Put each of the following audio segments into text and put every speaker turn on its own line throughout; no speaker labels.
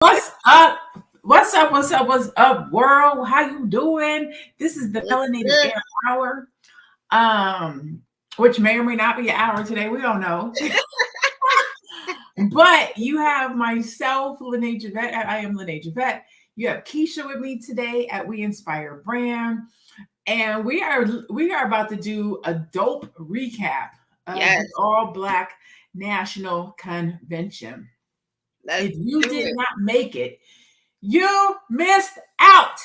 What's up? What's up? What's up? What's up, world? How you doing? This is the
What's
Melanated
good?
Air Hour, um, which may or may not be an hour today. We don't know. But you have myself, Lene Javette. I am Lene Javette. You have Keisha with me today at We Inspire Brand, and we are about to do a dope recap of
Yes,
the All Black National Convention.
let's
If you
do
did
it.
not make it, you missed out.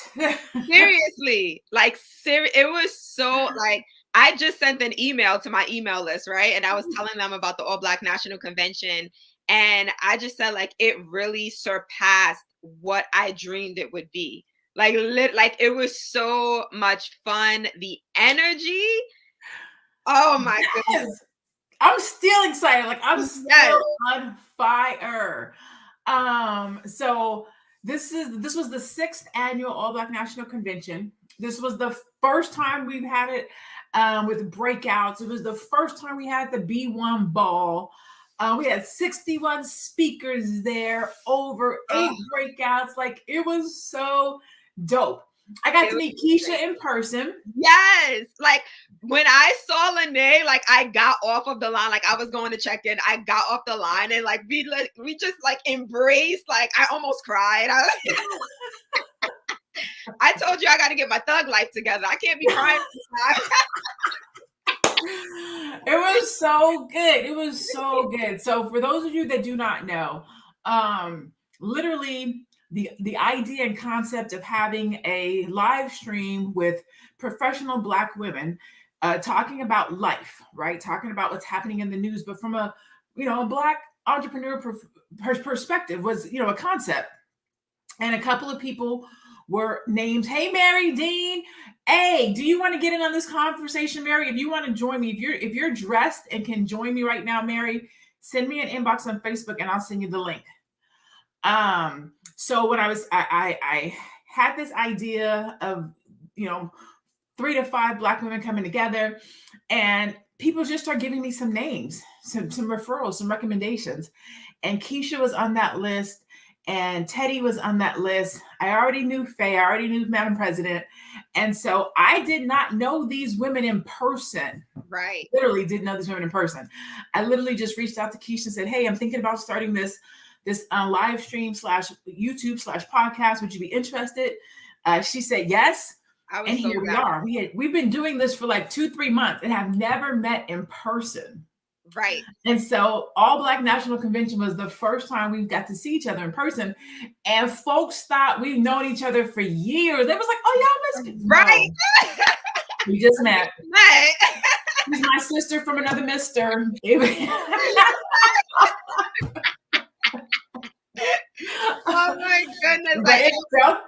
Seriously, it was so like I just sent an email to my email list, right? And I was telling them about the All Black National Convention, and I just said like it really surpassed what I dreamed it would be. Like it was so much fun. The energy. Oh my
Yes,
goodness.
I'm still excited. Like I'm
Yes.
still on fire. So this was the sixth annual All Black National Convention. This was the first time we've had it with breakouts. It was the first time we had the B1 ball. We had 61 speakers there, over
Oh,
8 breakouts. Like it was so dope. I got
it
to
was
meet
great.
Keisha in person.
Yes. Like when I saw Lene, like I got off of the line, like I was going to check in. I got off the line and we just like embraced, like I almost cried. I told you I gotta get my thug life together. I can't be crying.
It was so good. It was so good. So for those of you that do not know, literally the idea and concept of having a live stream with professional Black women talking about life, right? Talking about what's happening in the news, but from a a Black entrepreneur perspective was a concept, and a couple of people were named. Hey, Mary Dean. Hey, do you want to get in on this conversation, Mary? If you want to join me, if you're dressed and can join me right now, Mary, send me an inbox on Facebook and I'll send you the link. So when I had this idea of, you know, 3 to 5 Black women coming together, and people just start giving me some names, some referrals, some recommendations. And Keisha was on that list, and Teddy was on that list. I already knew Faye, I already knew Madam President. And so I did not know these women in person.
Right.
Literally didn't know these women in person. I literally just reached out to Keisha and said, hey, I'm thinking about starting this live stream slash YouTube slash podcast. Would you be interested? She said yes.
I was
And
so
here we
down.
are. We've been doing this for like 2-3 months and have never met in person.
Right.
And so All Black National Convention was the first time we got to see each other in person. And folks thought we've known each other for years. They was like, oh, y'all must be.
Right.
No, we just met.
Right.
She's my sister from another mister.
Oh my goodness.
But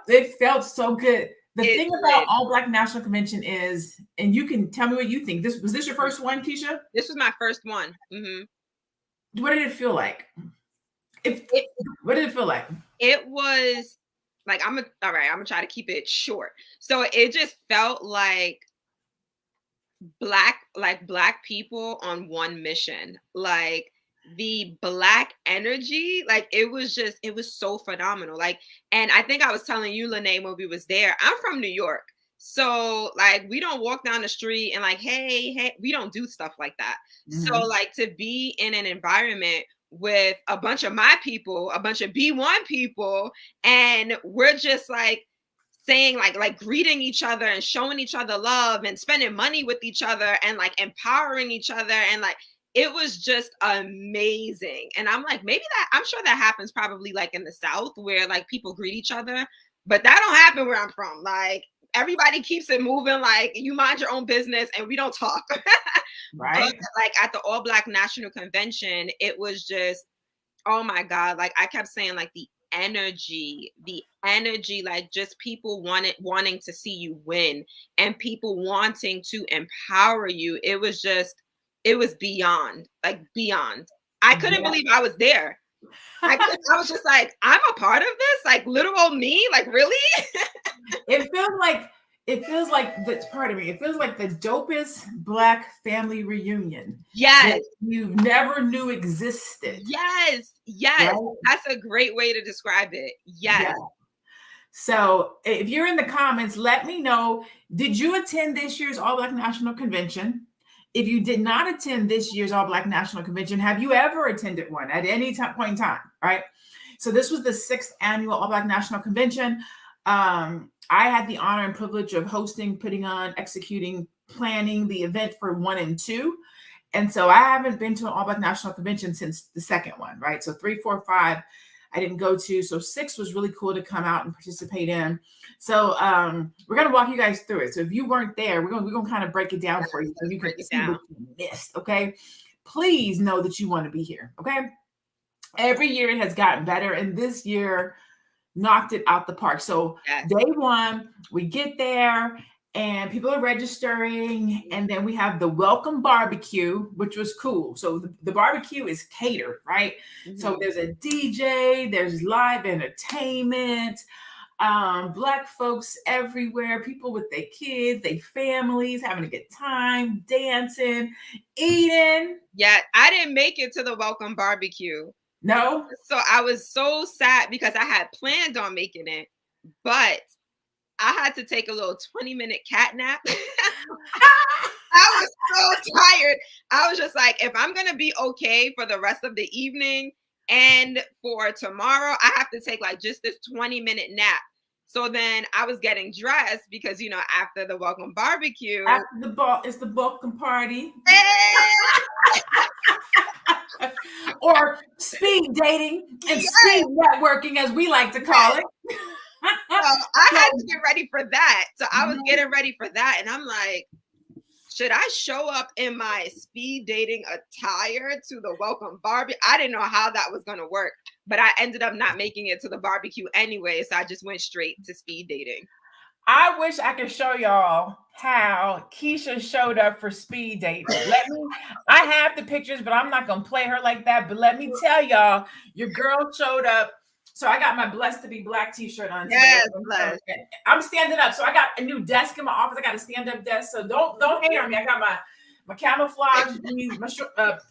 it felt so good. The
It
thing about
did.
All Black National Convention is, and you can tell me what you think. This was this your first one, Keisha?
This was my first one. Hmm.
What did it feel like? If
It
what did it feel like?
it was like all right, I'm gonna try to keep it short. So it just felt like black people on one mission. Like the black energy, like it was so phenomenal. Like, and I think I was telling you, Lene, when we was there, I'm from New York. So like we don't walk down the street and like, hey, we don't do stuff like that. So
Mhm.
like to be in an environment with a bunch of my people, a bunch of B1 people, and we're just like saying like greeting each other and showing each other love and spending money with each other and like empowering each other, and like it was just amazing. And I'm like, maybe that, I'm sure that happens probably like in the South where like people greet each other, but that don't happen where I'm from. Like everybody keeps it moving, like you mind your own business and we don't talk. But
Right?
like at the All Black National Convention, it was just, oh my God, like I kept saying like the energy, like just people wanting to see you win and people wanting to empower you. It was just, it was beyond, like beyond. I couldn't
Yeah.
believe I was there. I was just like, I'm a part of this, like literal me, like really?
It felt like it feels like the pardon me, it feels like the dopest Black family reunion that
Yes.
you never knew existed,
Yes. Yes.
right?
That's a great way to describe it.
Yeah.
Yes.
So if you're in the comments, let me know. Did you attend this year's All Black National Convention? If you did not attend this year's All Black National Convention, have you ever attended one at any point in time? Right. So this was the 6th annual All Black National Convention. I had the honor and privilege of hosting, putting on, executing, planning the event for 1 and 2. And so I haven't been to an All Black National Convention since the second one, right? So 3, 4, 5, I didn't go to. So 6 was really cool to come out and participate in. So we're gonna walk you guys through it. So if you weren't there, we're gonna kind of break it down for you so you can see what you missed. Okay. Please know that you want to be here. Okay. Every year it has gotten better, and this year knocked it out the park. So
Yes.
day 1, we get there and people are registering, and then we have the welcome barbecue, which was cool. So the barbecue is catered, right? So there's a DJ, there's live entertainment, Black folks everywhere, people with their kids, their families, having a good time, dancing, eating.
Yeah, I didn't make it to the welcome barbecue.
No?
So I was so sad because I had planned on making it, but I had to take a little 20-minute cat nap. I was so tired. I was just like, if I'm going to be okay for the rest of the evening and for tomorrow, I have to take like just this 20-minute nap. So then I was getting dressed because, you know, after the welcome barbecue.
After the ball, it's the welcome party. Or speed dating and speed networking, as we like to call it.
So I had to get ready for that. So I was getting ready for that. And I'm like, should I show up in my speed dating attire to the welcome barbecue? I didn't know how that was going to work, but I ended up not making it to the barbecue anyway. So I just went straight to speed dating.
I wish I could show y'all how Keisha showed up for speed dating. I have the pictures, but I'm not going to play her like that. But let me tell y'all, your girl showed up. So I got my Blessed to be Black t-shirt on today.
Yes,
I'm standing up. So I got a new desk in my office. I got a stand-up desk. So don't hate on me. I got my camouflage jeans, my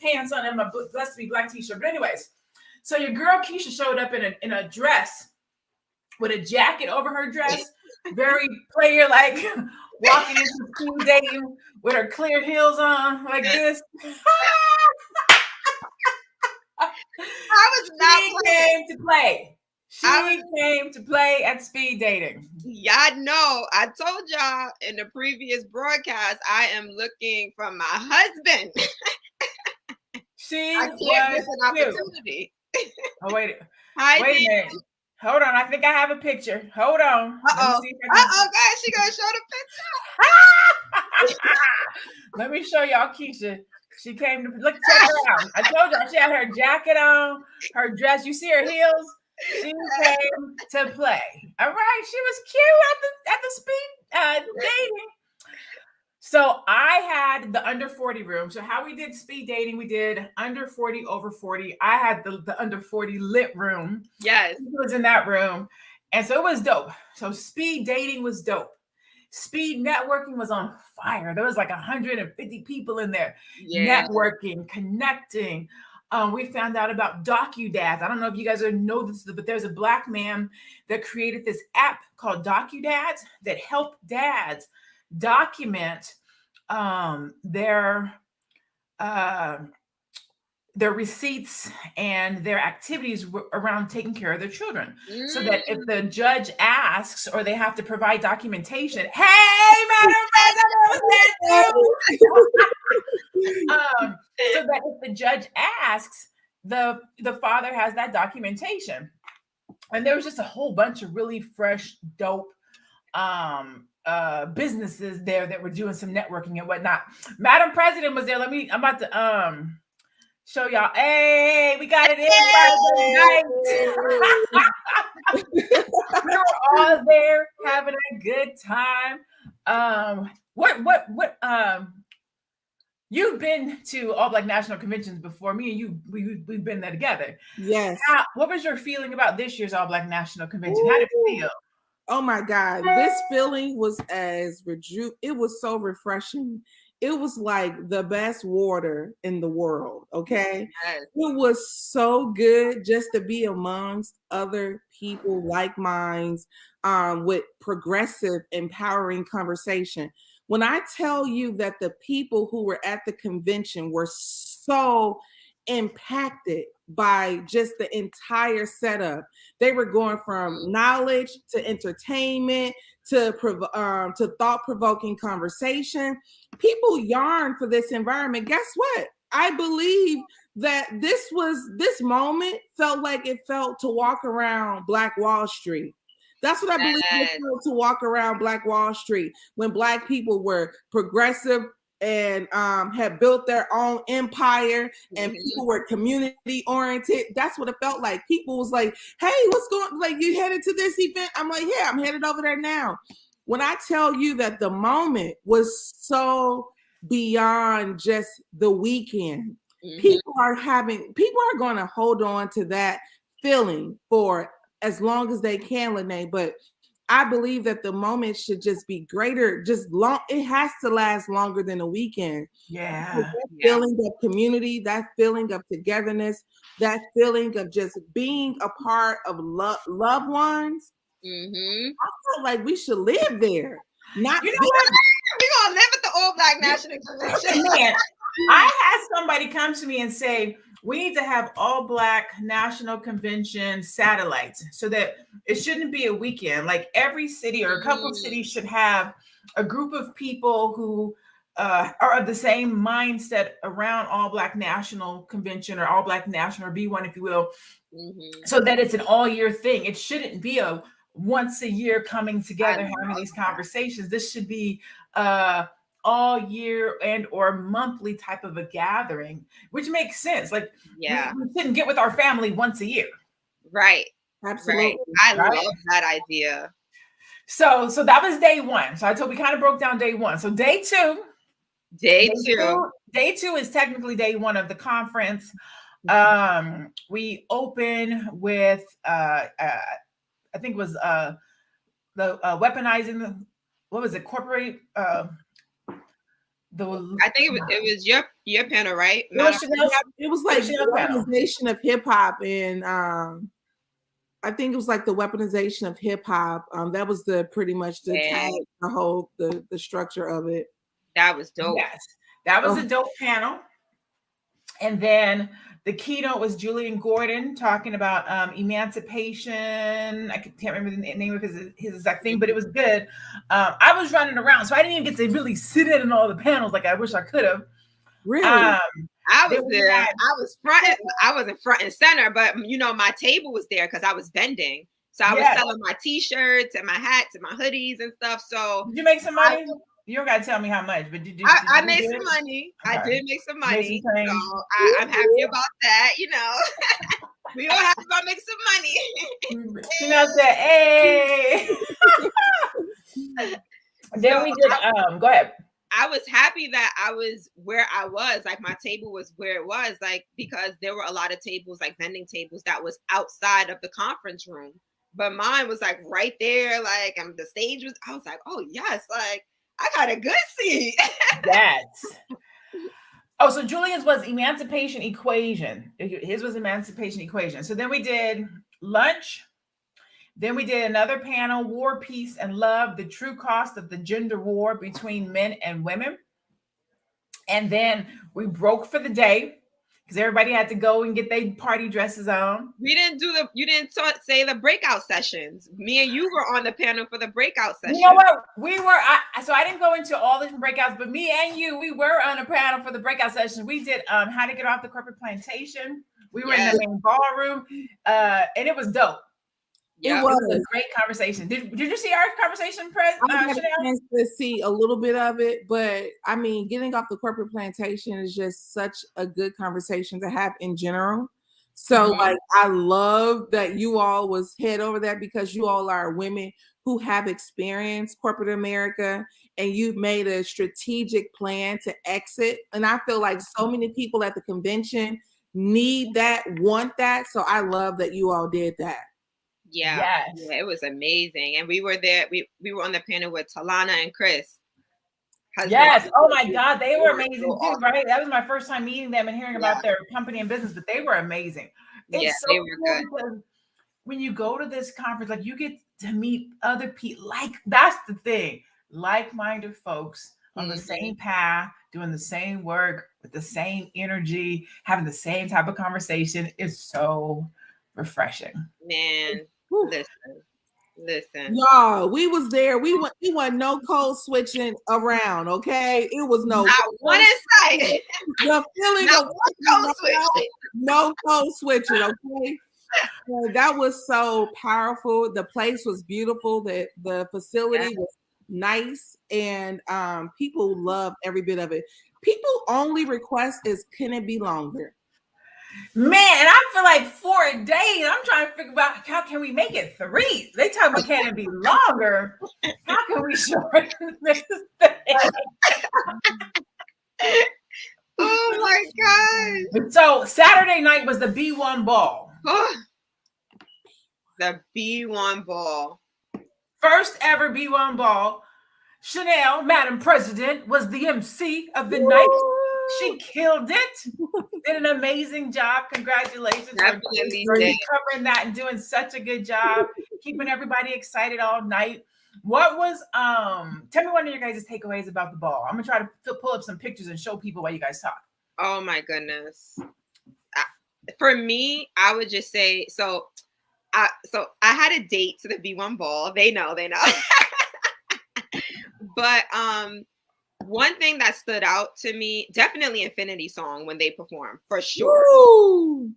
pants on, and my Blessed to be Black t-shirt. But anyways, so your girl Keisha showed up in a dress with a jacket over her dress, very player like, walking into speed dating with her clear heels on like this.
I was not
came to play. She came to play at speed dating.
Yeah, no. I told y'all in the previous broadcast, I am looking for my husband.
She
I can't miss an opportunity.
Oh, wait.
Hi,
wait a minute. Hold on. I think I have a picture. Hold on.
Uh-oh. Guys, she gonna show the
picture. Let me show y'all Keisha. She came to check her out. I told you she had her jacket on, her dress. You see her heels? She came to play. All right. She was cute at the speed dating. So I had the under 40 room. So how we did speed dating, we did under 40, over 40. I had the under 40 lit room.
Yes.
He was in that room. And so it was dope. So speed dating was dope. Speed networking was on fire. There was like 150 people in there, networking, connecting. We found out about DocuDads. I don't know if you guys know this, but there's a Black man that created this app called DocuDads that helped dads document their receipts and their activities around taking care of their children, so that if the judge asks or they have to provide documentation, hey, Madam President, so that if the judge asks, the father has that documentation. And there was just a whole bunch of really fresh, dope businesses there that were doing some networking and whatnot. Madam President was there. I'm about to show y'all. Hey, we got it in. We were all there having a good time. What you've been to All Black National Conventions before. Me and you, we've been there together.
Yes.
What was your feeling about this year's All Black National Convention? How did it feel?
Oh my God. This feeling was it was so refreshing. It was like the best water in the world. Okay.
Yes.
It was so good just to be amongst other people like minds, with progressive, empowering conversation. When I tell you that the people who were at the convention were so impacted by just the entire setup. They were going from knowledge to entertainment to thought provoking conversation. People yearn for this environment. Guess what? I believe that this moment felt like it felt to walk around Black Wall Street. That's what I believe it
Yes.
felt to walk around Black Wall Street when Black people were progressive and had built their own empire, and people were community oriented. That's what it felt like. People was like, hey, what's going, like, you headed to this event? I'm like, yeah, I'm headed over there now. When I tell you that the moment was so beyond just the weekend, people are going to hold on to that feeling for as long as they can, Lene. But I believe that the moment should just be greater, just long. It has to last longer than a weekend.
Yeah.
That feeling of community, that feeling of togetherness, that feeling of just being a part of loved ones. I felt like we should live there. Not
You know what?
We gonna live at the Old Black National Convention.
Man, I had somebody come to me and say, we need to have all Black National Convention satellites so that it shouldn't be a weekend. Like every city or a couple of cities should have a group of people who are of the same mindset around all Black National Convention or all Black National or B1, if you will, so that it's an all year thing. It shouldn't be a once a year coming together having these conversations. This should be all year and or monthly type of a gathering, which makes sense. Like we shouldn't get with our family once a year.
Right.
Absolutely.
Right. I love that idea.
So that was day one. So I told we kind of broke down day one. So day two. Day two is technically day one of the conference. We open with I think it was the weaponizing, what was it, corporate
I think it was your panel, right?
It was like the weaponization of hip hop, and I think it was like the weaponization of hip hop. That was pretty much the tag, the whole the structure of it.
That was dope.
Yes, that was a dope panel. And then the keynote was Julian Gordon talking about emancipation. I can't remember the name of his exact thing, but it was good. I was running around, so I didn't even get to really sit in all the panels like I wish I could have.
Really?
I was there. I was front. I wasn't front and center, but my table was there because I was vending. So I was selling my T-shirts and my hats and my hoodies and stuff. So
did you make some money? You don't gotta tell me how much, but did
I made some money. Okay. I did make some money. So I'm happy about that. We all have to make some money.
Said, hey. Then we did. Go ahead.
I was happy that I was where I was, like my table was where it was, like because there were a lot of tables, like vending tables, that was outside of the conference room, but mine was like right there, like the stage was. I was like, oh yes, like. I got a good seat.
So Julian's was Emancipation Equation. His was Emancipation Equation. So then we did lunch. Then we did another panel, War, Peace, and Love, the true cost of the gender war between men and women. And then we broke for the day because everybody had to go and get their party dresses on.
You didn't say the breakout sessions. Me and you were on the panel for the breakout session.
You know what? We were, so I didn't go into all the breakouts, but me and you, we were on a panel for the breakout session. We did how to get off the corporate plantation. We were in the main ballroom, and it was dope.
Yeah,
it was a great conversation. Did you see our conversation,
I had a chance to see a little bit of it, but I mean, getting off the corporate plantation is just such a good conversation to have in general. So, like, I love that you all was head over that because you all are women who have experienced corporate America, and you've made a strategic plan to exit. And I feel like so many people at the convention need that, want that. So I love that you all did that.
Yeah.
Yes.
Yeah, it was amazing. And we were there. We were on the panel with Talana and Chris.
Yes. Oh my God. They were amazing
so
too,
awesome.
right? That was my first time meeting them and hearing
Yeah.
about their company and business, but they were amazing.
Yeah,
It's so
they were
cool
good.
because when you go to this conference, like you get to meet other people. Like that's the thing, like-minded folks on the same path, doing the same work with the same energy, having the same type of conversation is so refreshing.
Man,
Whew.
listen.
Y'all, we was there. We went no code switching around. Okay, it was no
Not one insight.
the feeling
Not
of
one code switch.
no code switching. Okay, so that was so powerful. The place was beautiful. The facility was nice, and people loved every bit of it. People only request is, can it be longer?
Man, and I feel like 4 days. I'm trying to figure out how can we make it 3. They talk about can it be longer? How can we shorten this thing?
Oh my gosh.
So Saturday night was the B1 ball.
The B1 ball.
First ever B1 ball. Chanel, Madam President, was the MC of the night. She killed it. Did an amazing job. Congratulations for covering that and doing such a good job, keeping everybody excited all night. What was tell me one of your guys' takeaways about the ball. I'm gonna try to pull up some pictures and show people while you guys talk.
Oh my goodness. For me, I would just say I had a date to the B1 ball. They know. But one thing that stood out to me, definitely Infinity Song when they performed, for sure. Woo!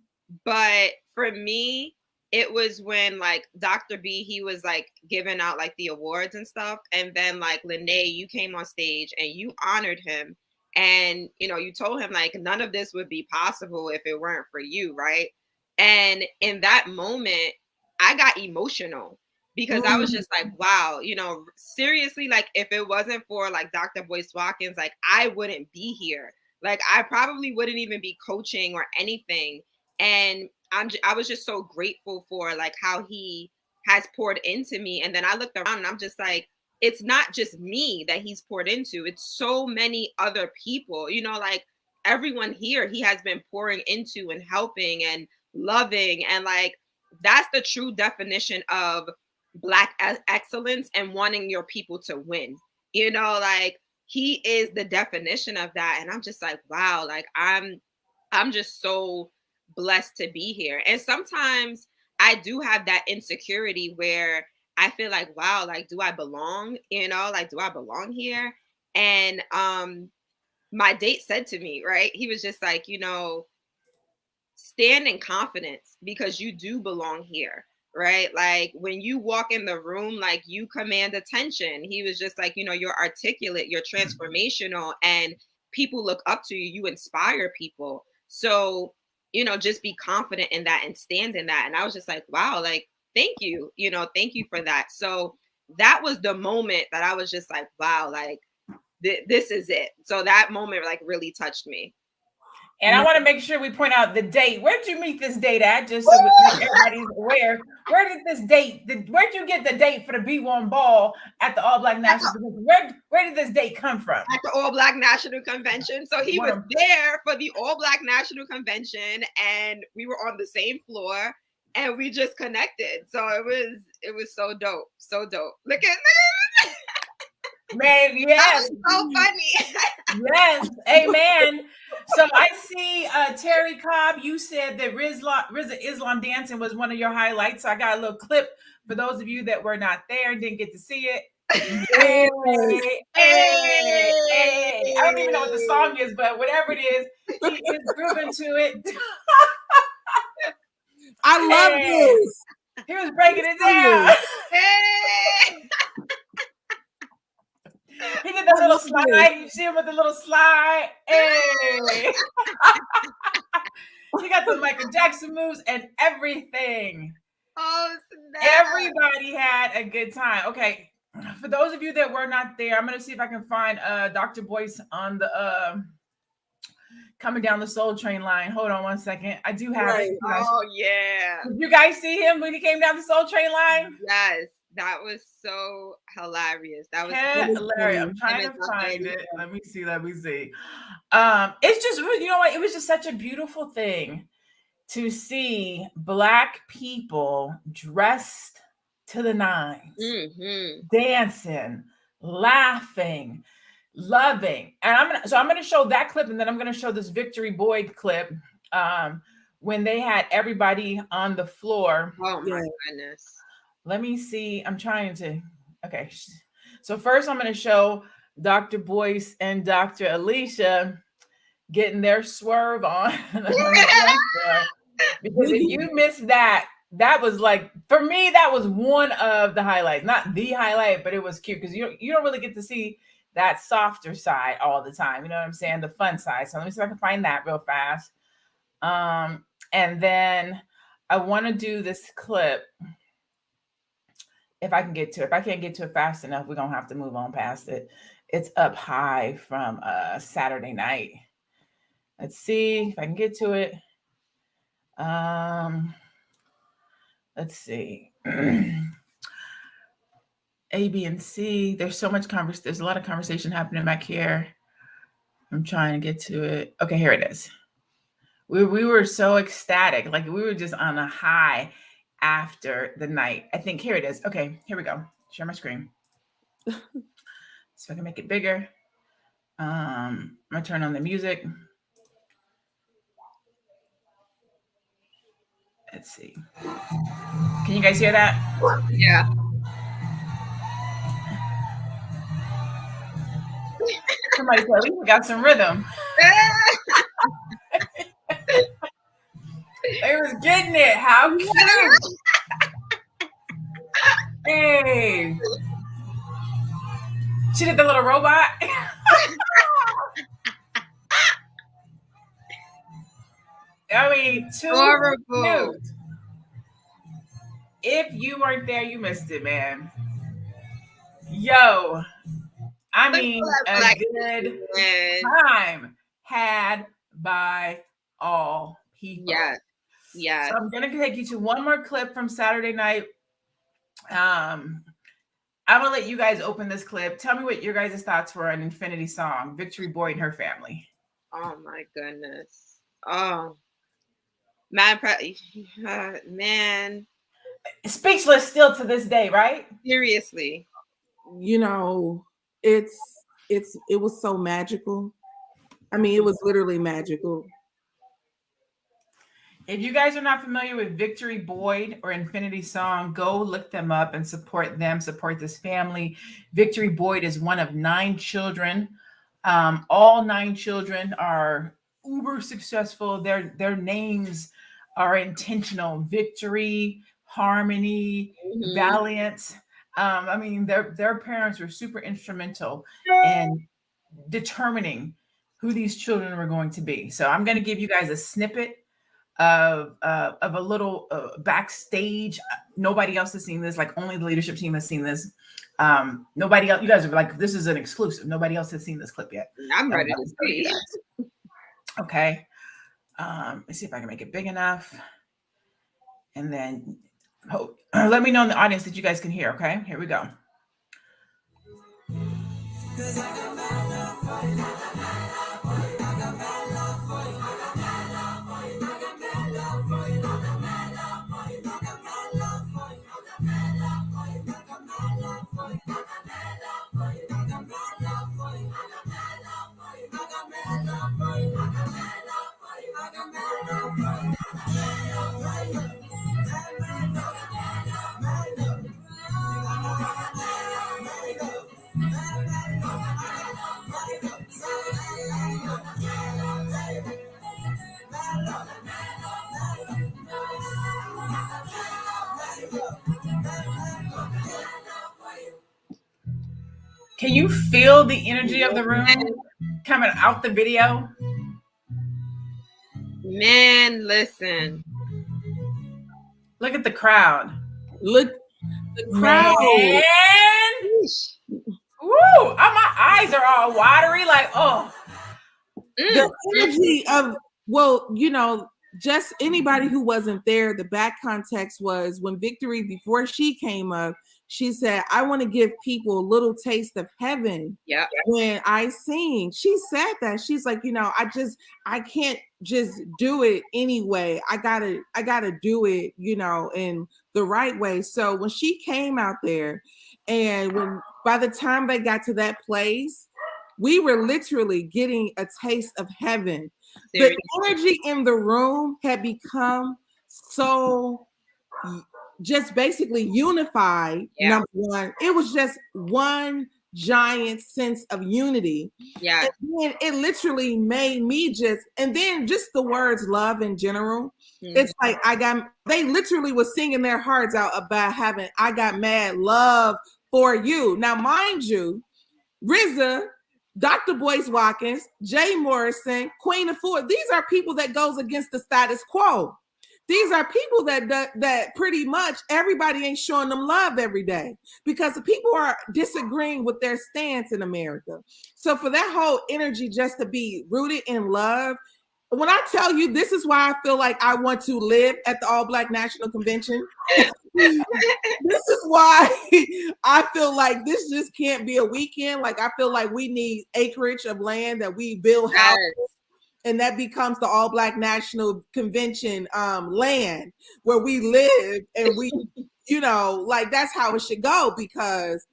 But for me, it was when like Dr. B, he was like giving out like the awards and stuff. And then like Lene, you came on stage and you honored him. And, you know, you told him like none of this would be possible if it weren't for you, right? And in that moment, I got emotional because I was just like, wow, you know, seriously, like if it wasn't for like Dr. Boyce Watkins, like I wouldn't be here. Like I probably wouldn't even be coaching or anything. And I was just so grateful for like how he has poured into me. And then I looked around and I'm just like, it's not just me that he's poured into. It's so many other people, you know, like everyone here he has been pouring into and helping and loving. And like, that's the true definition of Black excellence and wanting your people to win. You know, like he is the definition of that. And I'm just like, wow, like I'm just so blessed to be here. And sometimes I do have that insecurity where I feel like, wow, like do I belong? You know, like do I belong here? And my date said to me, right? He was just like, you know, stand in confidence because you do belong here, right? Like when you walk in the room, like you command attention. He was just like, you know, you're articulate, you're transformational, and people look up to you. You inspire people. So, you know, just be confident in that and stand in that. And I was just like, wow, like, thank you, you know, thank you for that. So that was the moment that I was just like, wow, like this is it. So that moment like really touched me.
And I want to make sure we point out the date. Where'd you meet this date at? Just so everybody's aware. Where did this date? Where'd you get the date for the B1 ball at the All Black National Convention? Where did this date come from?
At the All Black National Convention. So he was there for the All Black National Convention, and we were on the same floor, and we just connected. So it was so dope, so dope. Look at
man, yes,
so funny.
Yes, amen. So I see Terry Cobb, you said that RZA Islam dancing was one of your highlights. So I got a little clip for those of you that were not there and didn't get to see it. Hey, I don't even know what the song is, but whatever it is, he is grooving to it.
I love this.
He was breaking it down. He did the little slide. You see him with the little slide. Hey. He got the Michael Jackson moves and everything.
Oh, snap.
Everybody had a good time. Okay. For those of you that were not there, I'm going to see if I can find Dr. Boyce on the coming down the Soul Train line. Hold on one second. I do have
Right.
it.
Oh yeah.
Did you guys see him when he came down the Soul Train line?
Yes, that was so hilarious. That was
Hilarious. I'm trying to find it. Let me see. It's just, you know what? It was just such a beautiful thing to see Black people dressed to the nines, dancing, laughing, loving. And I'm gonna show that clip, and then I'm gonna show this Victory Boyd clip. When they had everybody on the floor.
Oh my goodness.
Let me see. I'm trying to. Okay. So first I'm going to show Dr. Boyce and Dr. Alicia getting their swerve on. Because if you missed that, that was like, for me, that was one of the highlights. Not the highlight, but it was cute because you don't really get to see that softer side all the time. You know what I'm saying? The fun side. So let me see if I can find that real fast. And then I want to do this clip. If I can get to it. If I can't get to it fast enough, we're going to have to move on past it. It's up high from Saturday night. Let's see if I can get to it. Let's see. A, B, and C. There's so much conversation. There's a lot of conversation happening back here. I'm trying to get to it. Okay, here it is. We were so ecstatic. Like we were just on a high after the night. I think here it is. Okay, here we go. Share my screen. So I can make it bigger. I'm gonna turn on the music. Let's see. Can you guys hear that?
Yeah.
Somebody said, at least we got some rhythm. They was getting it. How cute. Hey. She did the little robot. I mean, too
horrible.
cute. If you weren't there, you missed it, man. Yo. I mean, a good time had by all people.
Yes. Yes.
So I'm going to take you to one more clip from Saturday night. I'm going to let you guys open this clip. Tell me what your guys' thoughts were on Infinity Song, Victory Boyd and her family.
Oh, my goodness. Oh. Man.
Speechless still to this day, right?
Seriously.
You know, it was so magical. I mean, it was literally magical.
If you guys are not familiar with Victory Boyd or Infinity Song, go look them up and support them, support this family. Victory Boyd is one of 9 children. All 9 children are uber successful. Their names are intentional. Victory, Harmony, Valiant. I mean, their parents were super instrumental in determining who these children were going to be. So I'm going to give you guys a snippet of a little backstage. Nobody else has seen this. Like only the leadership team has seen this. Nobody else. You guys are like, this is an exclusive. Nobody else has seen this clip yet.
I'm ready to see
that. Okay. Let's see if I can make it big enough. And then let me know in the audience that you guys can hear. Okay, here we go. Can you feel the energy of the room coming out the video?
Man, listen.
Look at the crowd.
Look, the crowd.
Man. Woo! My eyes are all watery. Like, oh.
The energy of, well, just anybody who wasn't there, the back context was when Victory, before she came up, she said, I want to give people a little taste of heaven when I sing. She said that. She's like, I can't just do it anyway. I gotta do it, in the right way. So when she came out there, and by the time they got to that place, we were literally getting a taste of heaven. Seriously. The energy in the room had become so just basically unified. Number one, it was just one giant sense of unity. Yeah. And then it literally made me and then just the words love in general. It's like they literally was singing their hearts out about I got mad love for you. Now, mind you, RZA, Dr. Boyce Watkins, Jay Morrison, Queen of Four, these are people that goes against the status quo. These are people that pretty much everybody ain't showing them love every day because the people are disagreeing with their stance in America. So for that whole energy just to be rooted in love, when I tell you, this is why I feel like I want to live at the All Black National Convention. This is why I feel like this just can't be a weekend. Like I feel like we need acreage of land that we build houses, and that becomes the All Black National Convention land where we live, and we, like that's how it should go because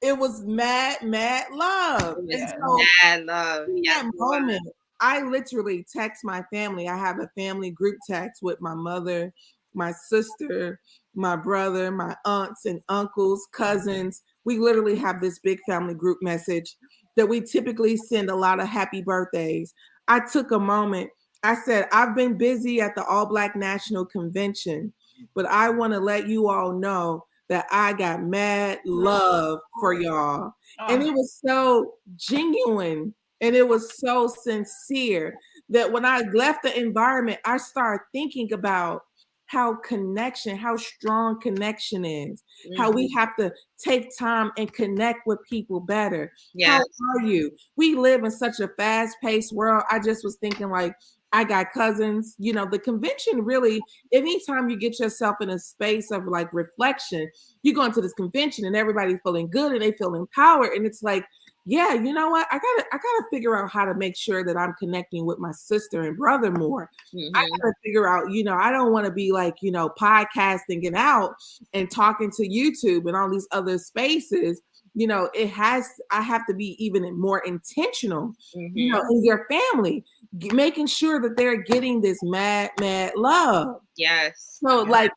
it was mad love.
Yeah.
And so
mad love.
In that moment, I literally text my family. I have a family group text with my mother, my sister, my brother, my aunts and uncles, cousins. We literally have this big family group message that we typically send a lot of happy birthdays. I took a moment. I said, I've been busy at the All Black National Convention, but I want to let you all know that I got mad love for y'all. And it was so genuine. And it was so sincere that when I left the environment, I started thinking about how strong connection is, how we have to take time and connect with people better. Yes. How are you? We live in such a fast-paced world. I just was thinking like, I got cousins, the convention really, anytime you get yourself in a space of like reflection, you go into this convention and everybody's feeling good and they feel empowered. And it's like, yeah, you know what? I gotta figure out how to make sure that I'm connecting with my sister and brother more. I gotta figure out, I don't want to be like, podcasting and out and talking to YouTube and all these other spaces. I have to be even more intentional, in your family, making sure that they're getting this mad love. Yes. So like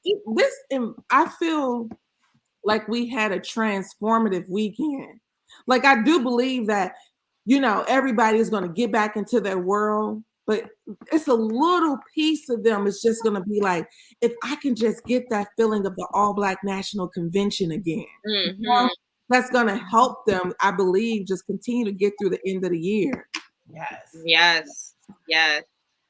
I feel like we had a transformative weekend. Like I do believe that, everybody is going to get back into their world, but it's a little piece of them. It's just going to be like, if I can just get that feeling of the All Black National Convention again, that's going to help them, I believe, just continue to get through the end of the year.
Yes.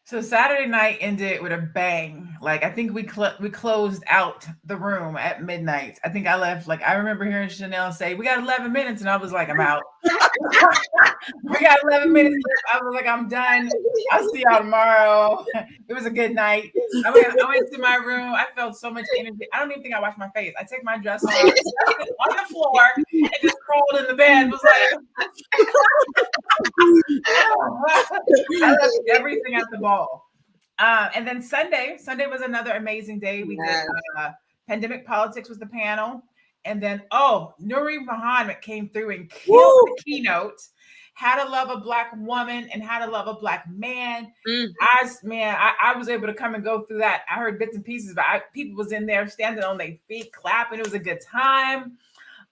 So Saturday night ended with a bang. Like I think we closed out the room at midnight. I think I left. Like I remember hearing Chanel say, "We got 11 minutes," and I was like, "I'm out." We got 11 minutes. I was like, "I'm done. I'll see y'all tomorrow." It was a good night. I went to my room. I felt so much energy. I don't even think I washed my face. I took my dress off on the floor and just crawled in the bed. It was like I left everything at the ball. And then Sunday was another amazing day. We did Pandemic Politics was the panel. And then, Nuri Muhammad came through and killed the keynote. How to Love a Black Woman and How to Love a Black Man. I was able to come and go through that. I heard bits and pieces, but people was in there standing on their feet, clapping. It was a good time.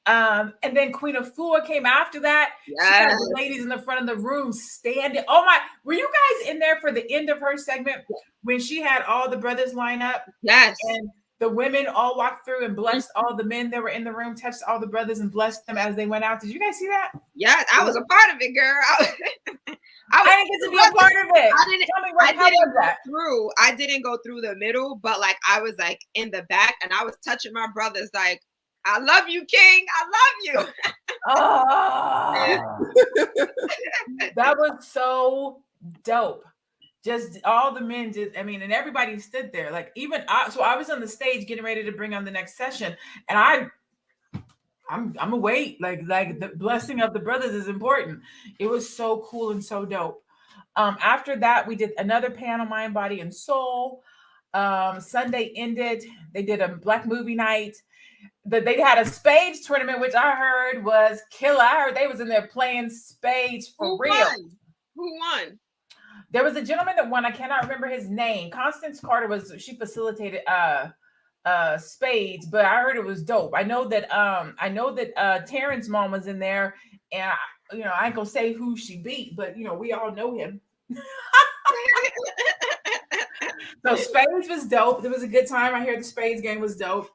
And then Queen of Four came after that. Yes. She had the ladies in the front of the room standing. Oh my, were you guys in there for the end of her segment when she had all the brothers line up?
Yes.
And the women all walked through and blessed all the men that were in the room, touched all the brothers and blessed them as they went out. Did you guys see that?
Yeah, I was a part of it, girl.
I didn't get to be a part of it.
I didn't go through the middle, but like I was like in the back and I was touching my brothers like, I love you, King. I love you.
That was so dope. Just all the men just, I mean, and everybody stood there. Like even so I was on the stage getting ready to bring on the next session, and I'm a wait. Like the blessing of the brothers is important. It was so cool and so dope. After that, we did another panel, Mind, Body, and Soul. Sunday ended. They did a black movie night. They had a spades tournament, which I heard was killer. I heard they was in there playing spades for real.
Who won?
There was a gentleman that won. I cannot remember his name. Constance Carter she facilitated spades, but I heard it was dope. I know that Terrence's mom was in there, and I ain't gonna say who she beat, but we all know him. So spades was dope. It was a good time. I hear the spades game was dope.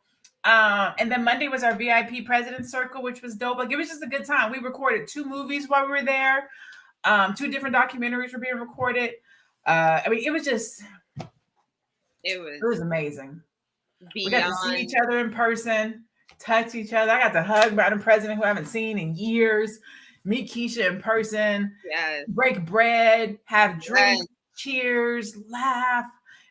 And then Monday was our VIP President's Circle, which was dope. Like it was just a good time. We recorded 2 movies while we were there. 2 different documentaries were being recorded. I mean, it was amazing. We got to see each other in person, touch each other. I got to hug Madam President, who I haven't seen in years, meet Keisha in person, break bread, have drinks, cheers, laugh.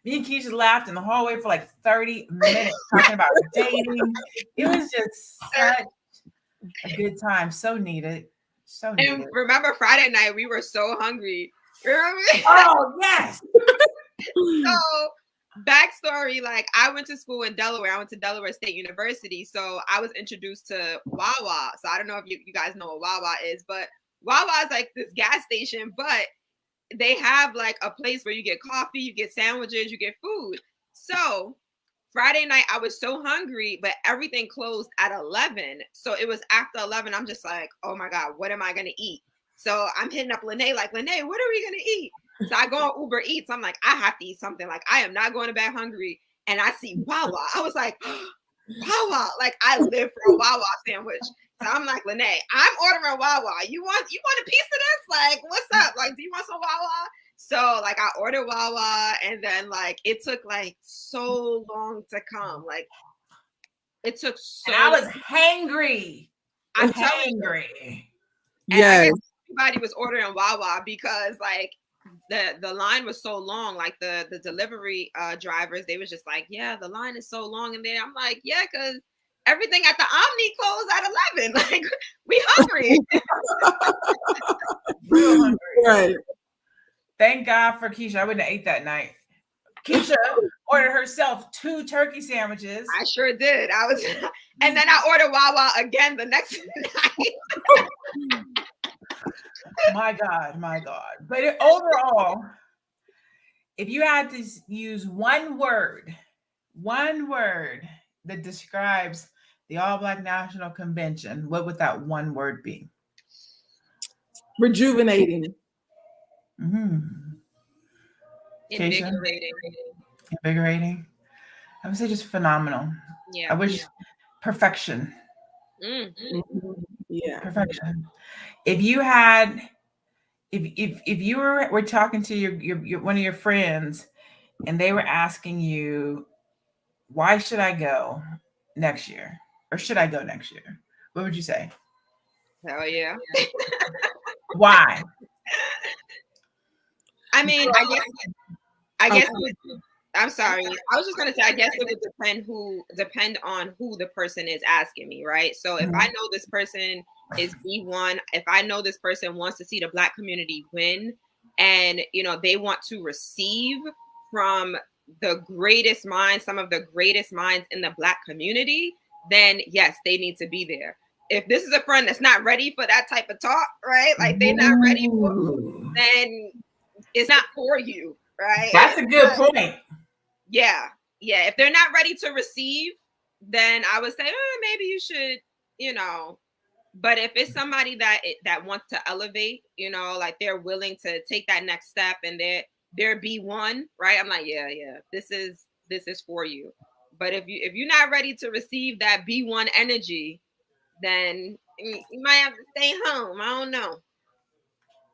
Me and Keisha laughed in the hallway for like 30 minutes talking about dating. It was just such a good time. So needed. So needed.
And remember Friday night, we were so hungry. Remember?
Oh, yes.
So, backstory, like I went to school in Delaware. I went to Delaware State University. So I was introduced to Wawa. So I don't know if you guys know what Wawa is, but Wawa is like this gas station, but they have like a place where you get coffee, you get sandwiches, you get food. So Friday night, I was so hungry, but everything closed at 11. So it was after 11. I'm just like, oh my God, what am I going to eat? So I'm hitting up Lene, like, Lene, what are we going to eat? So I go on Uber Eats. I'm like, I have to eat something. Like, I am not going to bed hungry. And I see Wawa. I was like, Wawa. Like, I live for a Wawa sandwich. So I'm like, Lene, I'm ordering Wawa. You want a piece of this? Like, what's up? Like, do you want some Wawa? So like I ordered Wawa, and then like it took like so long to come. Like it took so.
And I was hangry. I'm hangry.
Yes.
Everybody was ordering Wawa because like the line was so long. Like the delivery drivers, they was just like, yeah, the line is so long in there. I'm like, yeah, because everything at the Omni closed at 11. Like we hungry.
Real hungry.
Right.
Thank God for Keisha. I wouldn't have ate that night. Keisha ordered herself 2 turkey sandwiches.
I sure did. And then I ordered Wawa again the next night.
My God. But overall, if you had to use one word that describes the All Black National Convention, what would that one word be?
Rejuvenating.
Mm-hmm. Invigorating. I would say just phenomenal.
Yeah.
I wish perfection.
Mm-hmm.
Yeah.
Perfection. If you had, if you were talking to your one of your friends, and they were asking you, why should I go next year, or should I go next year? What would you say?
Hell yeah.
Why?
I mean, I guess I'm sorry. I was just gonna say I guess it would depend on who the person is asking me, right? So if I know this person is B1, if I know this person wants to see the Black community win, and they want to receive from the greatest minds, some of the greatest minds in the Black community, then yes, they need to be there. If this is a friend that's not ready for that type of talk, right? Like they're not ready for, then it's not for you, right?
That's a good point.
Yeah. If they're not ready to receive, then I would say, maybe you should, But if it's somebody that wants to elevate, like they're willing to take that next step, and they're B1, right? I'm like, yeah, this is for you. But if you're not ready to receive that B1 energy, then you might have to stay home. I don't know.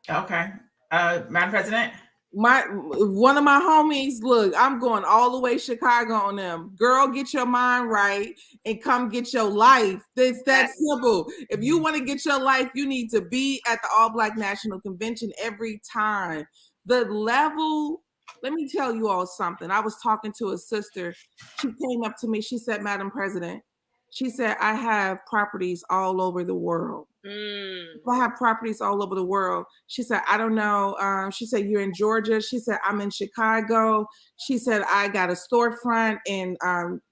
Okay. Madam President?
One of my homies, look, I'm going all the way Chicago on them. Girl, get your mind right and come get your life. It's that simple. If you want to get your life, you need to be at the All Black National Convention every time. The level, let me tell you all something. I was talking to a sister. She came up to me. She said, Madam President, she said, I have properties all over the world. I have properties all over the world. She said, I don't know. She said, you're in Georgia. She said, I'm in Chicago. She said, I got a storefront. And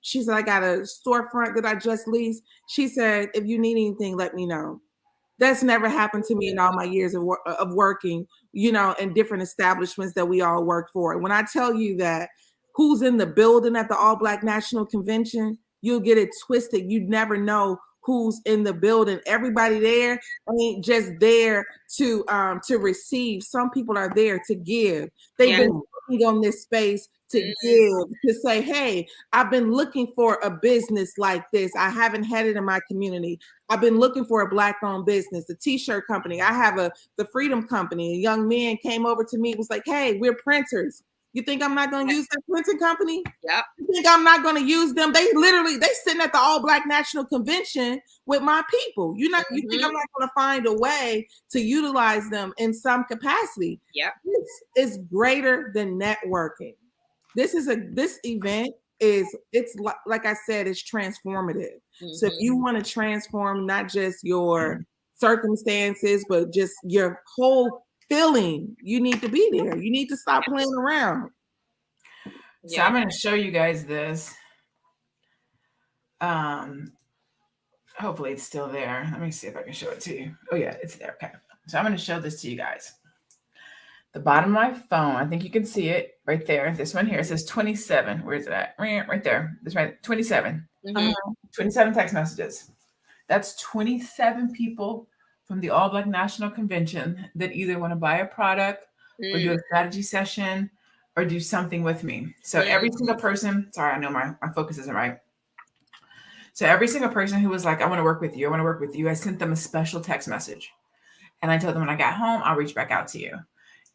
she said, I got a storefront that I just leased. She said, if you need anything, let me know. That's never happened to me in all my years of working, in different establishments that we all work for. When I tell you that who's in the building at the All Black National Convention, you'll get it twisted. You'd never know who's in the building. Everybody there ain't just there to receive. Some people are there to give. They've been working on this space to give, to say, hey, I've been looking for a business like this. I haven't had it in my community. I've been looking for a Black-owned business, a t-shirt company. I have the Freedom Company. A young man came over to me, was like, hey, we're printers. You think I'm not going to use that printing company?
Yep.
You think I'm not going to use them? They sitting at the All Black National Convention with my people. You think I'm not going to find a way to utilize them in some capacity?
Yep.
This is greater than networking. This event it's like I said, it's transformative. So if you want to transform not just your circumstances, but just your whole feeling, you need to be there. You need to stop playing around.
So I'm going to show you guys this. Hopefully it's still there. Let me see if I can show it to you. Oh yeah, it's there. Okay. So I'm going to show this to you guys. The bottom of my phone, I think you can see it right there. This one here, it says 27. Where is it at? Right there. This right, 27. 27 text messages. That's 27 people from the All Black National Convention that either want to buy a product or do a strategy session or do something with me. So every single person, sorry, I know my focus isn't right. So every single person who was like, I want to work with you, I sent them a special text message. And I told them when I got home, I'll reach back out to you.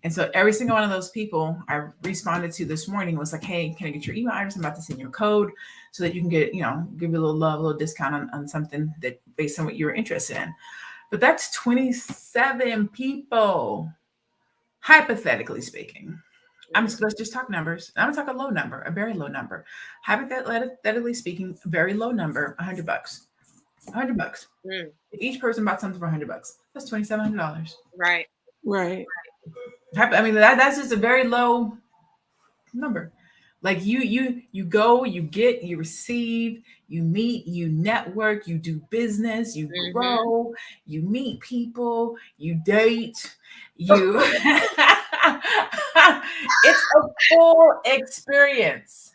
And so every single one of those people I responded to this morning was like, hey, can I get your email address? I'm about to send you a code so that you can get, give you a little love, a little discount on something that based on what you were interested in. But that's 27 people, hypothetically speaking. Let's just talk numbers. I'm gonna talk a low number, a very low number. Hypothetically speaking, a very low number, $100. $100. If each person bought something for $100, that's $2,700.
Right.
I mean, that's just a very low number. Like you go, you get, you receive, you meet, you network, you do business, you grow, you meet people, you date, you. It's a full experience.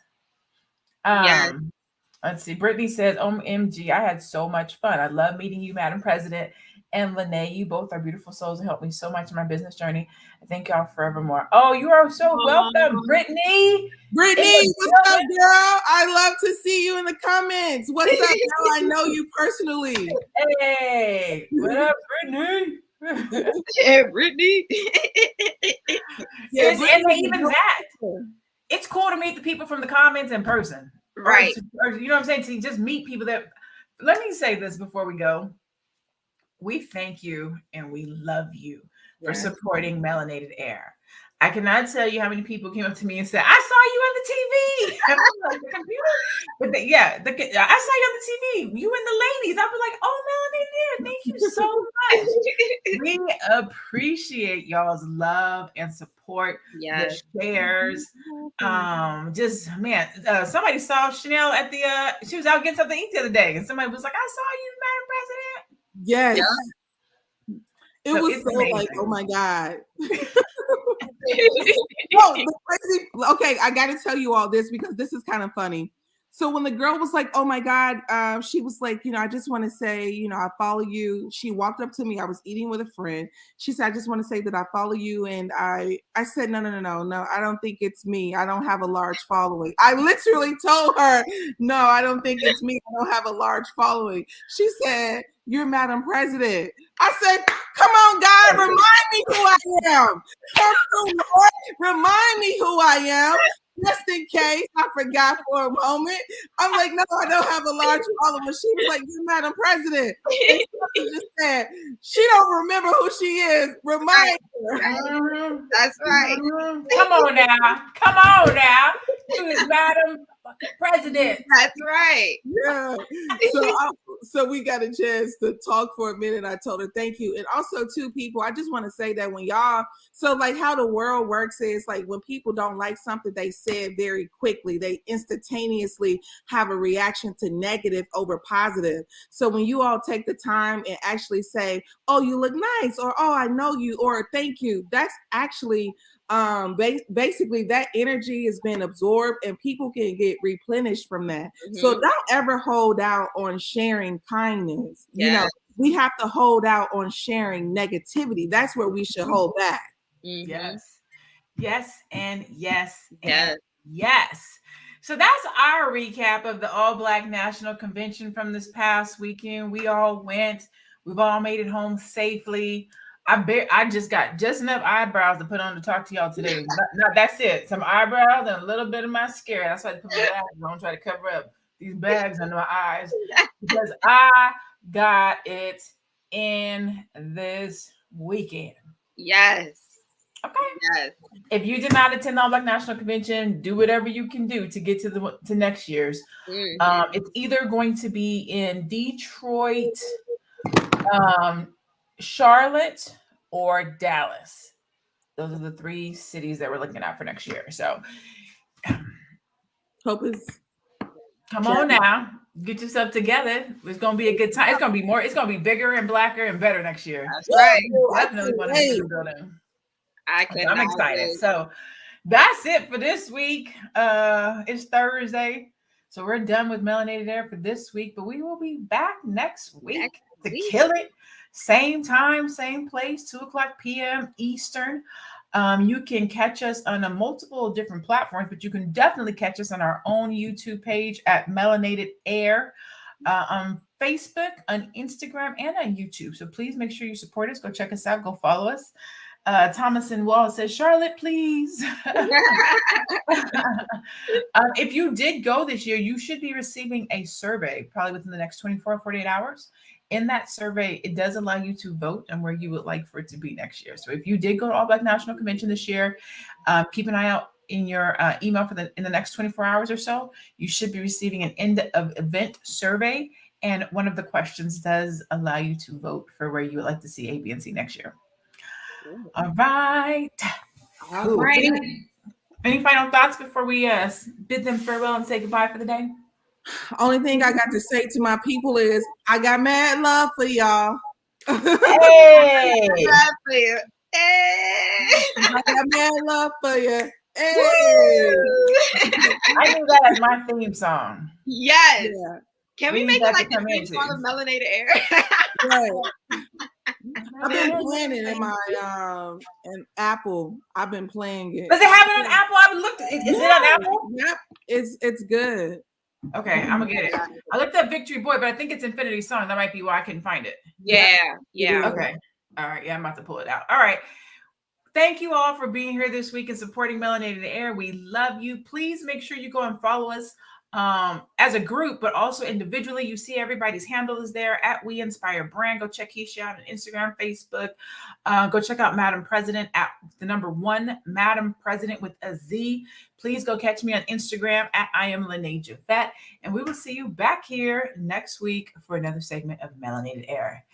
Let's see. Brittany says, OMG, I had so much fun. I love meeting you, Madam President. And Lene, you both are beautiful souls and helped me so much in my business journey. I thank y'all forevermore. Oh, you are so welcome, Brittany.
Brittany, what's up, girl? I love to see you in the comments. What's up, girl? I know you personally.
Hey, what up, Brittany?
Yeah, Brittany.
And even that, it's cool to meet the people from the comments in person.
Right.
Or, you know what I'm saying? To just meet people that, let me say this before we go. We thank you and we love you for supporting Melanated Air. I cannot tell you how many people came up to me and said, I saw you on the TV. I was like, the computer? But I saw you on the TV. You and the ladies. I was like, oh, Melanated Air, thank you so much. We appreciate y'all's love and support, the shares. Somebody saw Chanel at the, she was out getting something to eat the other day. And somebody was like, I saw you, Madam President.
Yes. It was so amazing. Like, oh my God. Okay, I got to tell you all this because this is kind of funny. So when the girl was like, oh my God, she was like, I just want to say, I follow you. She walked up to me. I was eating with a friend. She said, I just want to say that I follow you. And I said, no, I don't think it's me. I don't have a large following. I literally told her, no, I don't think it's me. I don't have a large following. She said, you're Madam President. I said, come on, God, remind me who I am. Remind me who I am. just in case I forgot for a moment. I'm like, no, I don't have a large following. She was like, you're Madam President. And she just said, she don't remember who she is. Remind her.
That's right.
Come on now. Who's Madam President?
That's right.
Yeah. So we got a chance to talk for a minute. I told her thank you. And also too, people, I just want to say that when y'all, so like how the world works is like when people don't like something they said very quickly, they instantaneously have a reaction to negative over positive. So when you all take the time and actually say, oh, you look nice, or oh, I know you, or thank you, that's actually basically that energy has been absorbed and people can get replenished from that. So don't ever hold out on sharing kindness. You know, we have to hold out on sharing negativity. That's where we should hold back.
Yes and yes and yes. So that's our recap of the All Black National Convention from this past weekend. We all went. We've all made it home safely. I just got just enough eyebrows to put on to talk to y'all today. No, that's it. Some eyebrows and a little bit of mascara. That's why I put my bags on, try to cover up these bags under my eyes because I got it in this weekend.
Yes.
Okay. Yes. If you did not attend the All Black National Convention, do whatever you can do to get to next year's. It's either going to be in Detroit, Charlotte, or Dallas. Those are the 3 cities that we're looking at for next year. So
hope it's
come on now, get yourself together. It's gonna be a good time. It's gonna be bigger and blacker and better next year.
That's right.
Definitely want to be in the building. I'm excited.
Wait.
So that's it for this week. It's Thursday. So we're done with Melanated Air for this week, but we will be back next week to kill it. Same time, same place, 2:00 p.m. Eastern. You can catch us on a multiple different platforms, but you can definitely catch us on our own YouTube page at Melanated Air, on Facebook, on Instagram, and on YouTube. So please make sure you support us. Go check us out. Go follow us. Thomas and Wall says, Charlotte, please. If you did go this year, you should be receiving a survey probably within the next 24 or 48 hours. In that survey, it does allow you to vote on where you would like for it to be next year. So if you did go to All Black National Convention this year, keep an eye out in your email in the next 24 hours or so. You should be receiving an end of event survey. And one of the questions does allow you to vote for where you would like to see A, B, and C next year. All right.
All right.
Any final thoughts before we bid them farewell and say goodbye for the day?
Only thing I got to say to my people is I got mad love for y'all.
Hey.
I got mad love for you.
Hey. I knew that as my theme song.
Yes. Yeah. Can we make it like the theme song of Melanated Air?
Right. I've been playing it in my in Apple. I've been playing it.
Does it have it on Apple? I looked. Is it on Apple?
Yep. It's good.
Okay, I'm gonna get it. I looked up Victory Boy, but I think it's Infinity Song. That might be why I couldn't find it.
Yeah.
Okay. All right. Yeah, I'm about to pull it out. All right. Thank you all for being here this week and supporting Melanated Air. We love you. Please make sure you go and follow us as a group, but also individually. You see everybody's handle is there at We Inspire Brand. Go check Keisha out on Instagram, Facebook. Go check out Madam President at the number 1 Madam President with a Z. Please go catch me on Instagram at I am Lene Javette. And we will see you back here next week for another segment of Melanated Air.